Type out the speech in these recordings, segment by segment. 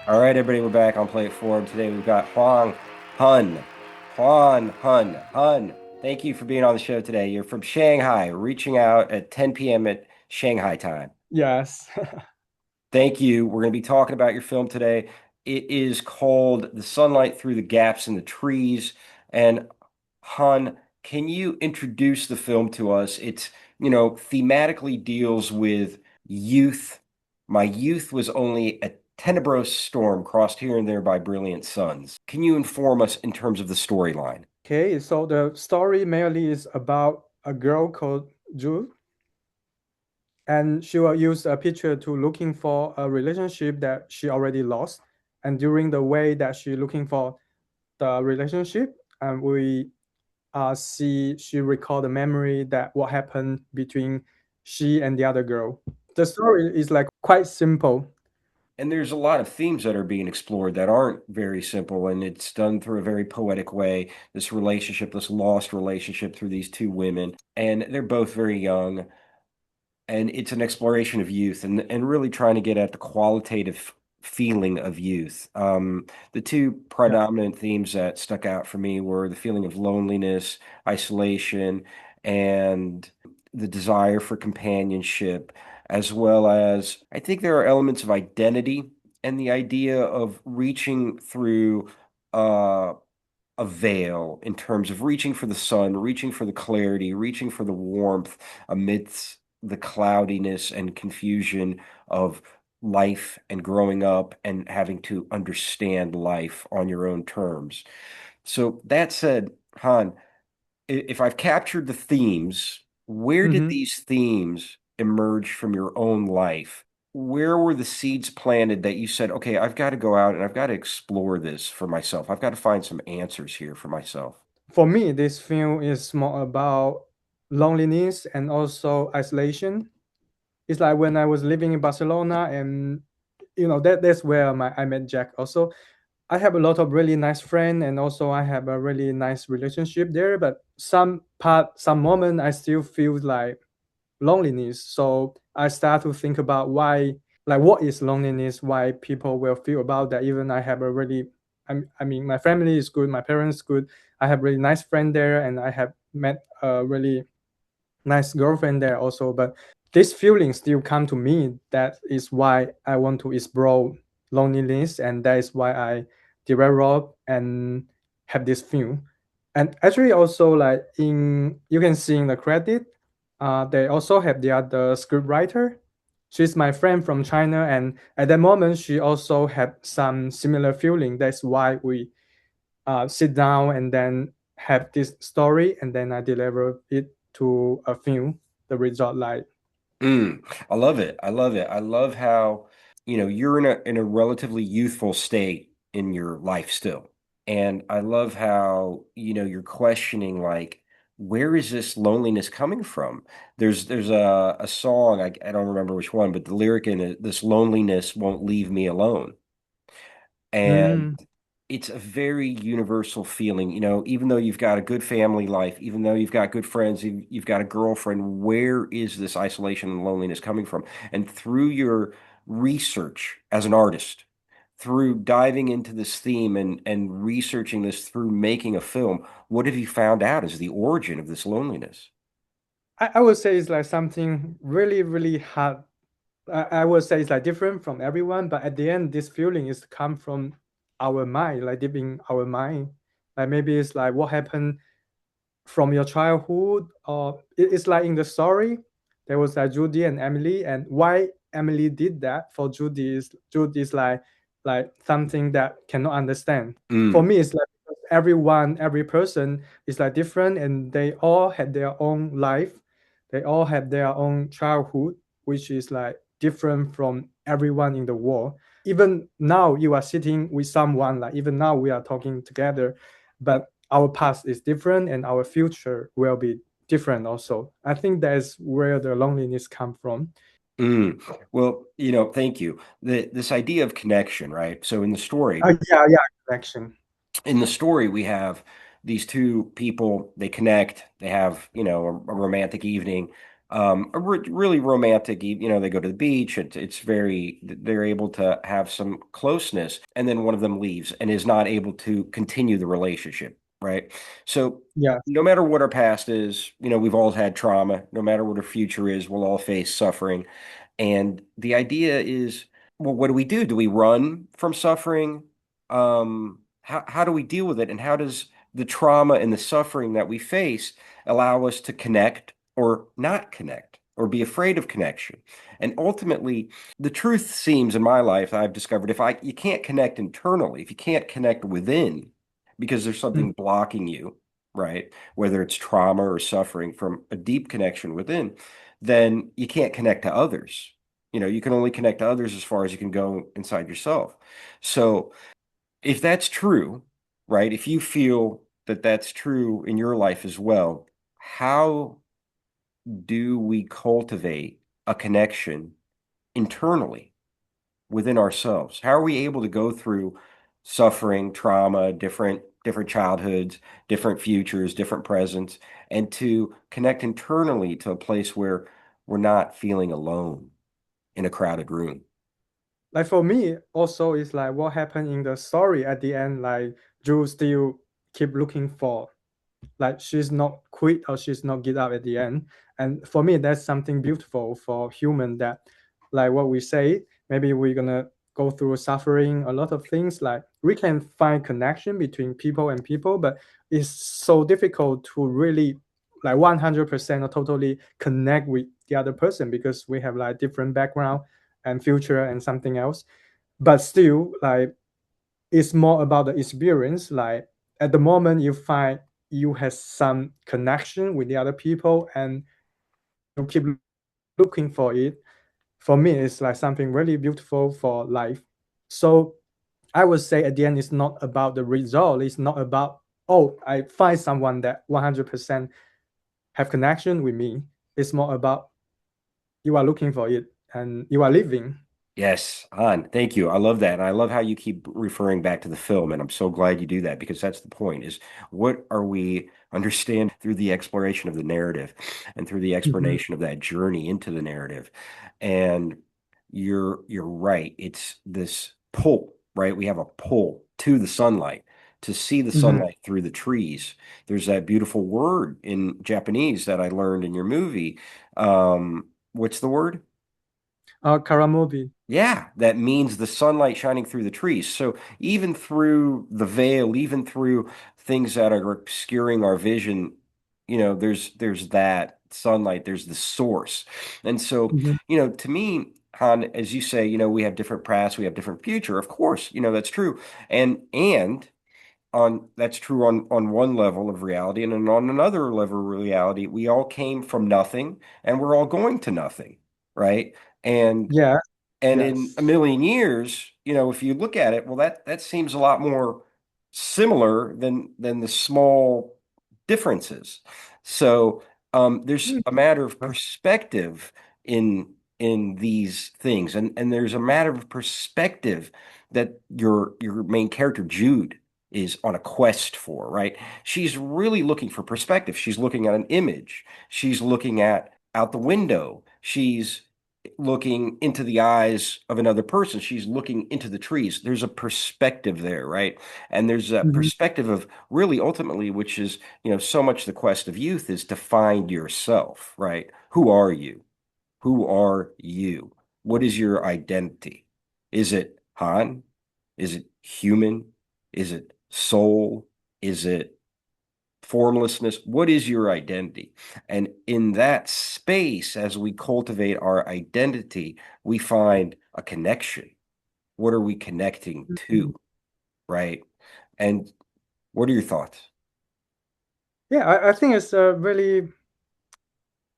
All right, everybody, we're back on Play It Forward. Today we've got Hun. Hun. Thank you for being on the show today. You're from Shanghai, reaching out at 10 p.m. at Shanghai time. Yes. Thank you. We're going to be talking about your film today. It is called The Sunlight Through the Gaps in the Trees. And Han, can you introduce the film to us? Thematically deals with youth. My youth was only a tenebrous storm crossed here and there by brilliant suns. Can you inform us in terms of the storyline? Okay, so the story mainly is about a girl called Ju, and she will use a picture to looking for a relationship that she already lost. And during the way that she looking for the relationship, and we see she recall the memory that what happened between she and the other girl. The story is like quite simple. And there's a lot of themes that are being explored that aren't very simple, and it's done through a very poetic way. This relationship, this lost relationship through these two women, and they're both very young, and it's an exploration of youth and really trying to get at the qualitative feeling of youth. The two Yeah. predominant themes that stuck out for me were the feeling of loneliness, isolation, and the desire for companionship, as well as I think there are elements of identity and the idea of reaching through uh, a veil in terms of reaching for the sun, reaching for the clarity, reaching for the warmth amidst the cloudiness and confusion of life and growing up and having to understand life on your own terms. So that said, Han, if I've captured the themes, where did Mhm. these themes emerge from your own life? Where were the seeds planted that you said, okay, I've got to go out and I've got to explore this for myself. I've got to find some answers here for myself. For me, this film is more about loneliness and also isolation. It's like when I was living in Barcelona, and that's where I met Jack. Also, I have a lot of really nice friends, and also I have a really nice relationship there. But some moment, I still feel like loneliness. So I start to think about why, like, what is loneliness? Why people will feel about that? Even I have a really, I mean, my family is good, my parents good. I have really nice friend there, and I have met a really nice girlfriend there also. But this feeling still come to me. That is why I want to explore loneliness, and that is why I develop and have this film. And actually also, like, in you can see in the credit, they also have the other script writer. She's my friend from China, and at that moment she also had some similar feeling. That's why we sit down and then have this story, and then I deliver it to a film. The result, like, I love it. I love it. I love how, you're in a relatively youthful state in your life still. And I love how, you're questioning like, where is this loneliness coming from? There's a song, I don't remember which one, but the lyric in it, this loneliness won't leave me alone. And mm, it's a very universal feeling, even though you've got a good family life, even though you've got good friends, you've got a girlfriend, where is this isolation and loneliness coming from? And through your research as an artist, through diving into this theme and researching this through making a film, what have you found out is the origin of this loneliness? I would say it's like something really really hard. I would say it's like different from everyone, but at the end this feeling is come from our mind, like deep in our mind. Like maybe it's like what happened from your childhood, or it's like in the story there was like Judy and Emily, and why Emily did that for Judy is like something that cannot understand. For Mm. me it's like because every person is like different, and they all had their own life, they all have their own childhood, which is like different from everyone in the world. Even now you are sitting with someone, like even now we are talking together, but our past is different and our future will be different also. I think that's where the loneliness come from. Mm. Well, thank you. This idea of connection, right? So Yeah, connection. in the story we have these two people, they connect, they have, a romantic evening, really romantic. They go to the beach. It's very, they're able to have some closeness, and then one of them leaves and is not able to continue the relationship, right? So Yeah. no matter what our past is, we've all had trauma. No matter what our future is, we'll all face suffering. And the idea is, well, what do we do? Do we run from suffering? How do we deal with it? And how does the trauma and the suffering that we face allow us to connect or not connect or be afraid of connection? And ultimately, the truth seems in my life, I've discovered if you can't connect internally, if you can't connect within because there's Mm. something blocking you, right? Whether it's trauma or suffering from a deep connection within, then you can't connect to others. You can only connect to others as far as you can go inside yourself. So if that's true, right, if you feel that that's true in your life as well, how do we cultivate a connection internally within ourselves? How are we able to go through suffering, trauma, different childhoods, different futures, different presents, and to connect internally to a place where we're not feeling alone in a crowded room? Like for me, also it's like what happened in the story at the end. Like Drew still keep looking for, like she's not quit or she's not give up at the end. And for me, that's something beautiful for human, that like what we say, maybe we're gonna go through suffering a lot of things, like we can find connection between people and people, but it's so difficult to really like 100% or totally connect with the other person because we have like different background and future and something else. But still, like it's more about the experience. Like at the moment you find you have some connection with the other people and you keep looking for it. For me, it's like something really beautiful for life. So I would say at the end, it's not about the result. It's not about, oh, I find someone that 100% have connection with me. It's more about you are looking for it and you are living. Yes, Han, thank you. I love that. And I love how you keep referring back to the film. And I'm so glad you do that because that's the point is what are we understand through the exploration of the narrative and through the Mhm, explanation of that journey into the narrative. And you're right. It's this pull, right? We have a pull to the sunlight to see the mhm. sunlight through the trees. There's that beautiful word in Japanese that I learned in your movie. What's the word? Karamobi. Yeah, that means the sunlight shining through the trees. So even through the veil, even through things that are obscuring our vision, there's that sunlight, there's the source. And so, Mhm. to me, Han, as you say, we have different past, we have different future. Of course, that's true. And on that's true on one level of reality, and then on another level of reality, we all came from nothing and we're all going to nothing, right? And Yeah. and in a Yes. million years, if you look at it, well, that seems a lot more similar than the small differences. So there's Mm. a matter of perspective in these things, and there's a matter of perspective that your main character Jude is on a quest for, right? She's really looking for perspective. She's looking at an image. She's looking at out the window. She's looking into the eyes of another person. She's looking into the trees. There's a perspective there, right? And there's a Mhm. perspective of really ultimately, which is, so much the quest of youth is to find yourself, right? Who are you? Who are you? What is your identity? Is it Han? Is it human? Is it soul? Is it formlessness? What is your identity? And in that space, as we cultivate our identity, we find a connection. What are we connecting Mhm. to, right? And what are your thoughts? Yeah, I think it's a really,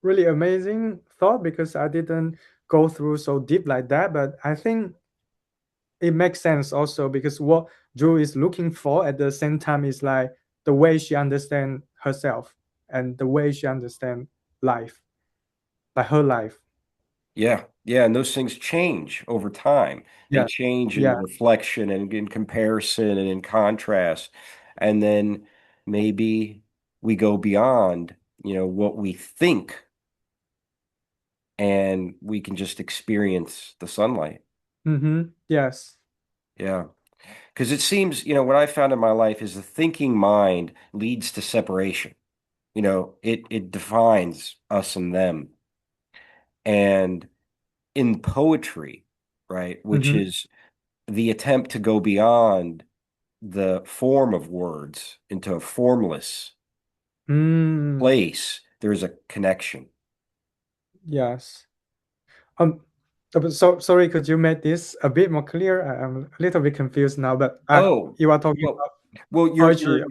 really amazing thought because I didn't go through so deep like that. But I think it makes sense also because what Drew is looking for at the same time is like the way she understands herself and the way she understands life, like her life. Yeah, yeah, and those things change over time. They Yeah, change in yeah. reflection and in comparison and in contrast. And then maybe we go beyond, what we think and we can just experience the sunlight. Mm-hmm. Yes. Yeah. Because it seems, what I found in my life is the thinking mind leads to separation. It defines us and them. And in poetry, right, which Mm-hmm. is the attempt to go beyond the form of words into a formless Mm, place, there's a connection. yes. Um, but so sorry, could you make this a bit more clear? I'm a little bit confused now, but Oh, you are talking well, about well, poetry.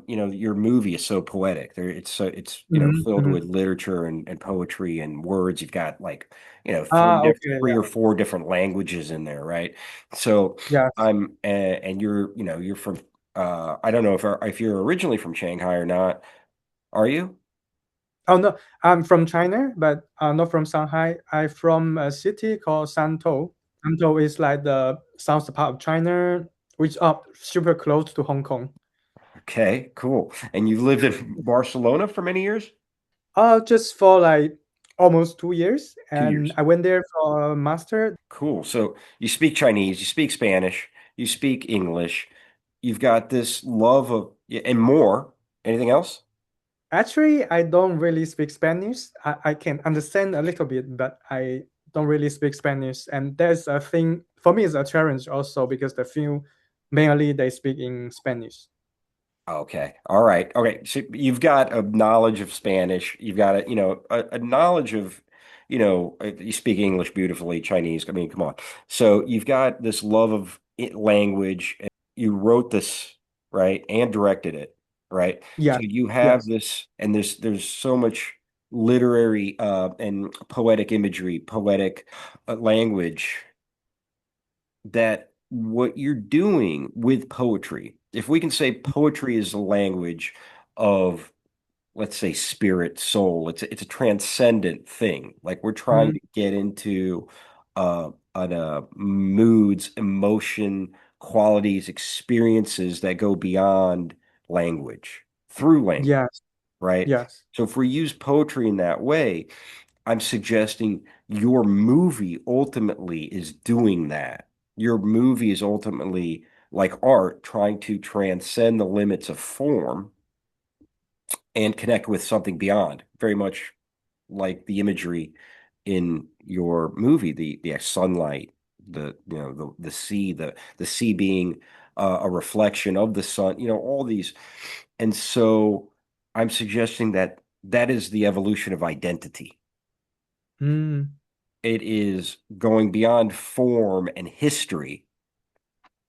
your movie is so poetic. It's Mhm, filled mhm. with literature and poetry and words. You've got like, Okay, three or yeah. four different languages in there, right? So Yes. and you're from I don't know if you're originally from Shanghai or not. Are you? Oh no, I'm from China, but not from Shanghai. I'm from a city called Shantou. Shantou is like the south part of China, which are super close to Hong Kong. Okay, cool. And you've lived in Barcelona for many years? Just for like almost 2 years, 2 years. and I went there for a master. Cool. So you speak Chinese, you speak Spanish, you speak English. You've got this love of, yeah, and more. Anything else? Actually, I don't really speak Spanish. I can understand a little bit, but I don't really speak Spanish. And there's a thing for me, it's a challenge also because the film mainly they speak in Spanish. Okay. All right. Okay. So you've got a knowledge of Spanish. You've got a knowledge of, you speak English beautifully, Chinese. I mean, come on. So you've got this love of language. And you wrote this, right, and directed it, right? So Yes, you have yes. this, and there's so much literary and poetic imagery, poetic language that what you're doing with poetry, if we can say poetry is the language of, let's say, spirit, soul, it's a transcendent thing. Like we're trying Mm, to get into moods, emotion, qualities, experiences that go beyond language through language, yes, right? yes. So if we use poetry in that way, I'm suggesting your movie ultimately is doing that. Your movie is ultimately like art, trying to transcend the limits of form and connect with something beyond, very much like the imagery in your movie, the sunlight, the sea, the sea being a reflection of the sun, all these. And so I'm suggesting that that is the evolution of identity. Mm. It is going beyond form and history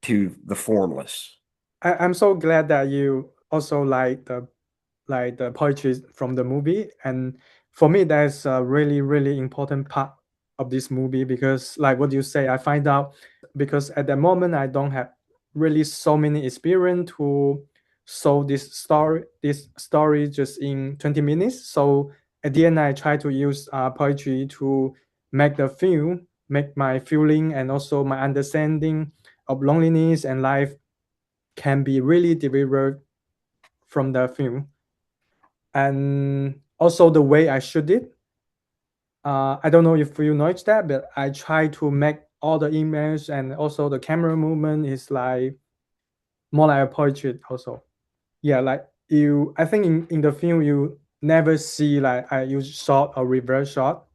to the formless. I'm so glad that you also like the poetry from the movie. And for me, that's a really, really important part of this movie because, like what you say, I find out because at the moment I don't have really so many experience to show this story just in 20 minutes. So at the end, I try to use poetry to make the film, make my feeling and also my understanding of loneliness and life can be really delivered from the film and also the way I shoot it. I don't know if you noticed that, but I try to make all the image and also the camera movement is like more like a portrait also. Yeah, like you, I think in the film you never see like I use shot or reverse shot.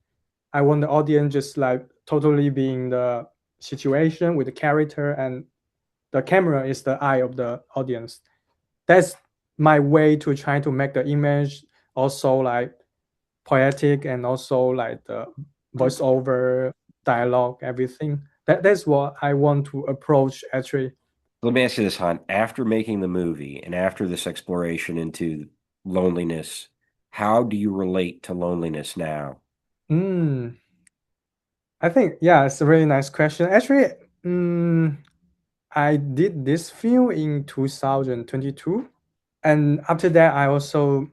I want the audience just like totally being the situation with the character and the camera is the eye of the audience. That's my way to try to make the image also like poetic and also like the voiceover dialogue everything that's what I want to approach actually. Let me ask you this, Han. After making the movie and after this exploration into loneliness, how do you relate to loneliness now? mm, I think yeah, it's a really nice question actually. I did this film in 2022 and after that I also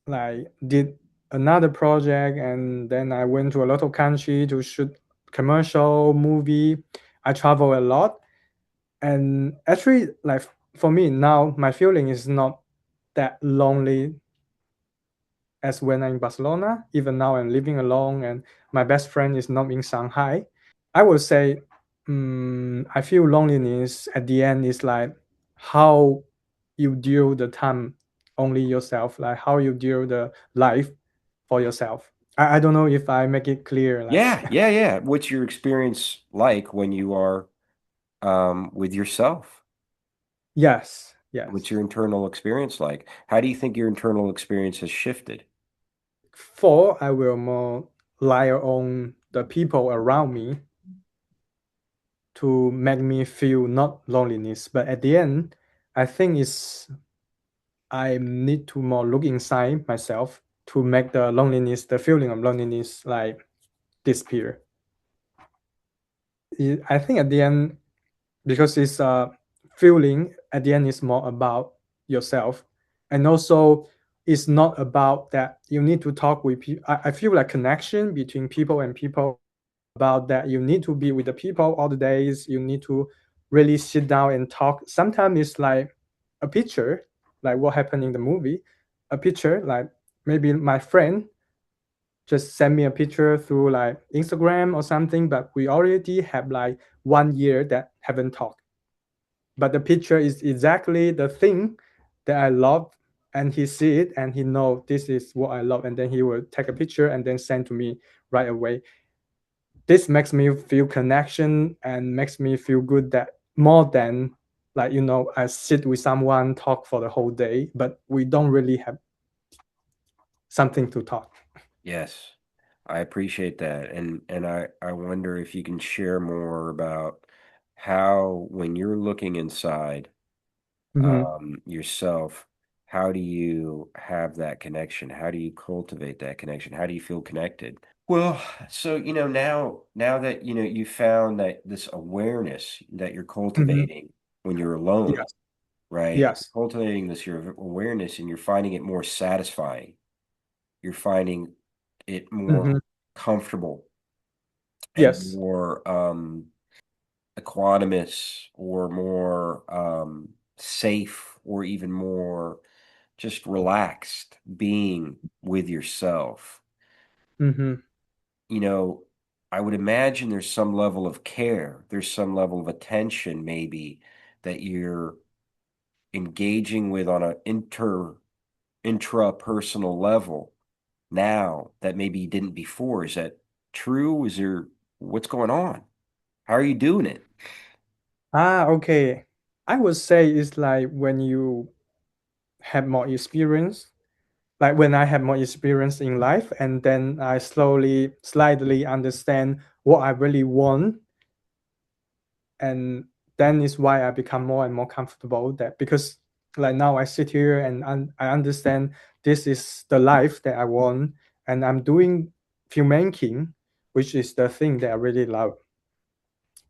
like did another project and then I went to a lot of country to shoot commercial movie. I travel a lot and actually like for me now my feeling is not that lonely as when I'm in Barcelona. Even now, I'm living alone, and my best friend is not in Shanghai. I would say, I feel loneliness at the end is like how you deal the time only yourself, like how you deal the life for yourself. I don't know if I make it clear. Like, Yeah, yeah, yeah. What's your experience like when you are with yourself? yes, What's yes. your internal experience like? How do you think your internal experience has shifted? For I will more rely on the people around me to make me feel not loneliness. But at the end, I think it's I need to more look inside myself to make the loneliness, the feeling of loneliness, like disappear. I think at the end, because it's a feeling, at the end is more about yourself, and also it's not about that you need to talk with people. I feel like connection between people and people about that you need to be with the people all the days. You need to really sit down and talk. Sometimes it's like a picture, like what happened in the movie, a picture like maybe my friend just send me a picture through like Instagram or something, but we already have like 1 year that haven't talked. But the picture is exactly the thing that I love, and he see it and he know this is what I love, and then he will take a picture and then send to me right away. This makes me feel connection and makes me feel good that more than like I sit with someone talk for the whole day, but we don't really have something to talk. Yes, I appreciate that. And I wonder if you can share more about how when you're looking inside Hmm. yourself, how do you have that connection? How do you cultivate that connection? How do you feel connected? Well, so now that you found that this awareness that you're Hmm. cultivating when you're alone, Yes. right? Yes. Cultivating this your awareness and you're finding it more satisfying. You're finding it more Hmm. comfortable and Yes. more equanimous or more safe or even more just relaxed being with yourself. Hmm. You know, I would imagine there's some level of care, there's some level of attention maybe that you're engaging with on an intrapersonal level now that maybe you didn't before. Is that true? Is there what's going on? How are you doing it? Okay. I would say it's like when you have more experience, like when I have more experience in life, and then I slowly, slightly understand what I really want, and then is why I become more and more comfortable. That because like now I sit here and I understand this is the life that I want, and I'm doing filmmaking, which is the thing that I really love.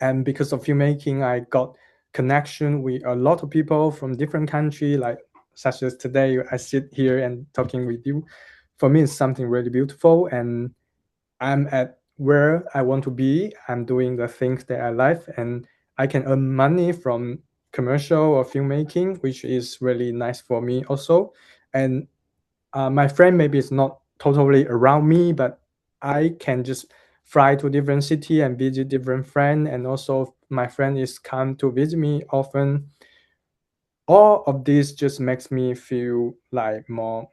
And because of filmmaking, I got connection with a lot of people from different country, like such as today I sit here and talking with you. For me, it's something really beautiful, and I'm at where I want to be. I'm doing the things that I like, and I can earn money from commercial or filmmaking, which is really nice for me also. And my friend maybe is not totally around me, but I can just fly to different city and visit different friend, and also my friend is come to visit me often. All of this just makes me feel like more,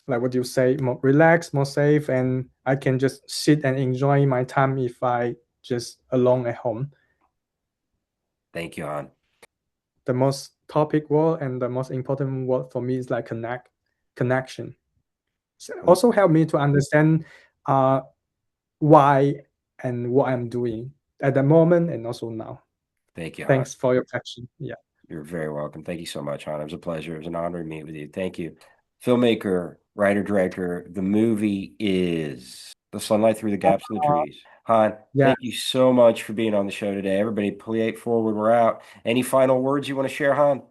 like what you say, more relaxed, more safe, and I can just sit and enjoy my time if I just alone at home. Thank you, Han. The most topic word and the most important word for me is like connection. So Um, also help me to understand uh, why and what I'm doing at the moment and also now. Thank you, Han. Thanks for your question. Yeah. You're very welcome. Thank you so much, Han. It was a pleasure. It was an honor to meet with you. Thank you. Filmmaker, writer, director. The movie is The Sunlight Through the Gaps in the Trees. Han, Yeah. thank you so much for being on the show today. Everybody, play it forward. We're out. Any final words you want to share, Han?